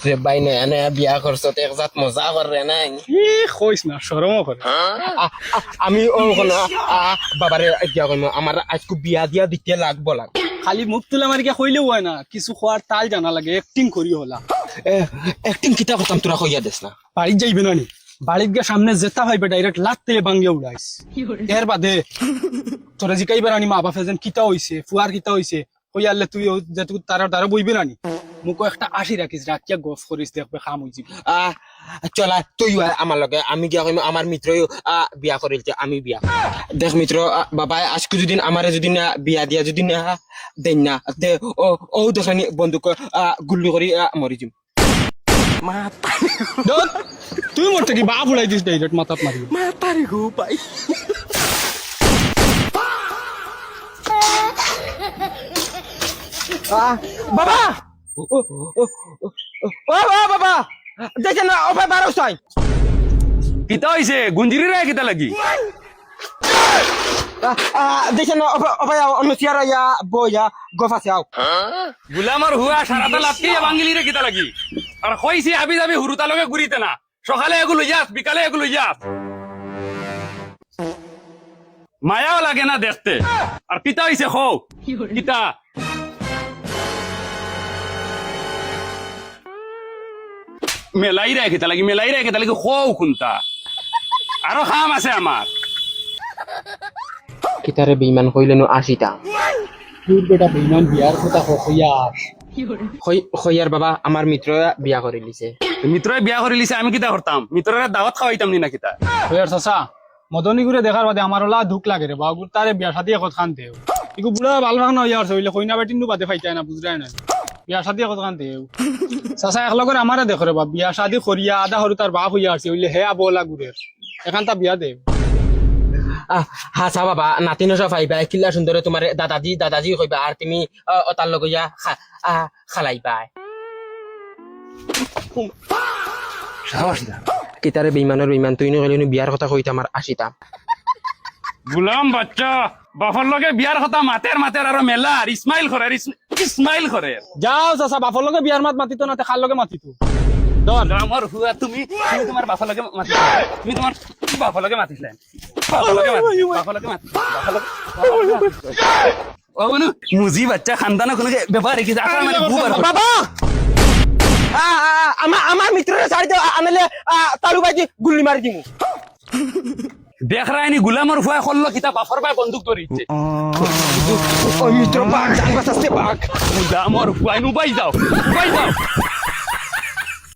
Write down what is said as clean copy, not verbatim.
যে বাইনে এনে বিয়া করছো তো এক জাত মজা করে নাই কইস না শরমও করে আমি ও কোনো বাবারে বিয়া করবো আমার আজকে বিয়া দিয়া দিতে লাগবো লাগ খালি মুখ তুলা মারিকে কইলেও হয় না কিছু খোয়ার তাল জানা লাগে অ্যাক্টিং করি হলা একদিন কিতা করতাম তোরা কইয়া দেস না বাড়িত যাইবে না নি বাড়িত গিয়ে সামনে যেতা হইবে ডাইরেক্ট লাত তেলে ভাঙ্গিয়া উড়াইস এর বাদে তোরা জিকাইবার আনি মা বাপে যেন কিতা হইছে ফুয়ার কিতা হইছে কই আনলে তুই যেটুকু তারা বইবে না নি মুখও একটা আশি রাখিস রাখিয়া গফ করিস দেখবে খাম হয়ে যাবে চলা তুই আমার লগে আমি গিয়া কইম আমার মিত্রও বিয়া করিল আমি বিয়া দেখ মিত্র বাবা আজকে যদি আমারে যদি না বিয়া দিয়া যদি না দেন না দে ও দেখনি বন্দুক গুল্লি করি মরি যাম তুই মোর থেকে বাপ উড়াই দিস ডাইরেক্ট মাথাত মারি মাতারি গো পাই বাবা ও বাবা দেখেন না ও বাবা রসাই কিতা হইছে গুঞ্জিরি রে কিতা লাগি দেখেন না ও ভাই অন্য সিয়ারা ইয়া বইয়া গফাছে আও গুলামর হুয়া সারাটা লাত্তি বাঙ্গিলি রে কিতা লাগি আর কইছি হাবি যাবি হুরুতা লগে ঘুরিতে না সকালে এগুলো যাস বিকালে এগুলো যাস মায়াও লাগে না দেখতে আর কিতা হইছে খো কিতা মেলাই রে কিতা লাগি খো কোনটা আরো খাম আছে আমার কিতারে বেইমান কইলেনো 80টা তোর বেটা বেইমান বিয়ার কথা কইয়া খইয়ার বাবা আমার মিত্র বিয়া করে লিছে মিত্রই বিয়া করে লিছে আমি কিতা করতাম মিত্রের দাওয়াত খাওয়াইতাম নি না কিতা ওয়ার চাচা মদনী গুরে দেখার বাদে আমার ওলা দুঃখ লাগে রে বাবু তারে বিয়া শাদি এখন খান দেও ইকু বুড়া ভালো ভাগ না ইয়ার হইলে কইনা বেটিন নু বাদে ফাইতাই না বুঝরাই না বিয়া শাদি এখন খান দেও চাচা এক লগরে আমারে দেখো রে বাপ বিয়া শাদি করিয়া আধা হরু তার বাপ হইয়া আছে হইলে হে আবলা গুরের এখান তা বিয়া দেও হাসা বাবা নাতিনো সব আইবা কিল্লা সুন্দরে তোমার দাদাজি কইবা আর তুমি তার লগইয়া খালাইবা কিতারে বেইমানের বেইমান তুই নকইলে বিয়ার কথা কইতা আমার 80টা গুলাম বাচ্চা বাফর লগে বিয়ার কথা মাতের আর মেলা আর ইসমাইল করে যাও চাচা বাপর লগে বিয়ার মাত মাতিতো না খার লগে মাতিতো আমার হুয়া তুমি তোমার বাপর লগে মাতিছ তুমি তোমার বাপর লগে মাতিছিলেন ও বনু মুজি বাচ্চা খানদানা কোনো ব্যাপার কি আসলে মানে বাবা আমার মিত্ররে ছাড়ি দাও আনলে তালু বাইজি গুলি মারি দিমু দেখ রায়নি গুলামর হুয়া করলো কিতা বাপর ভাই বন্দুক ধরিছে ওই মিত্র বাঘ জানবা চাচ্ছে বাঘ গুলামর হুয়া নু বাই যাও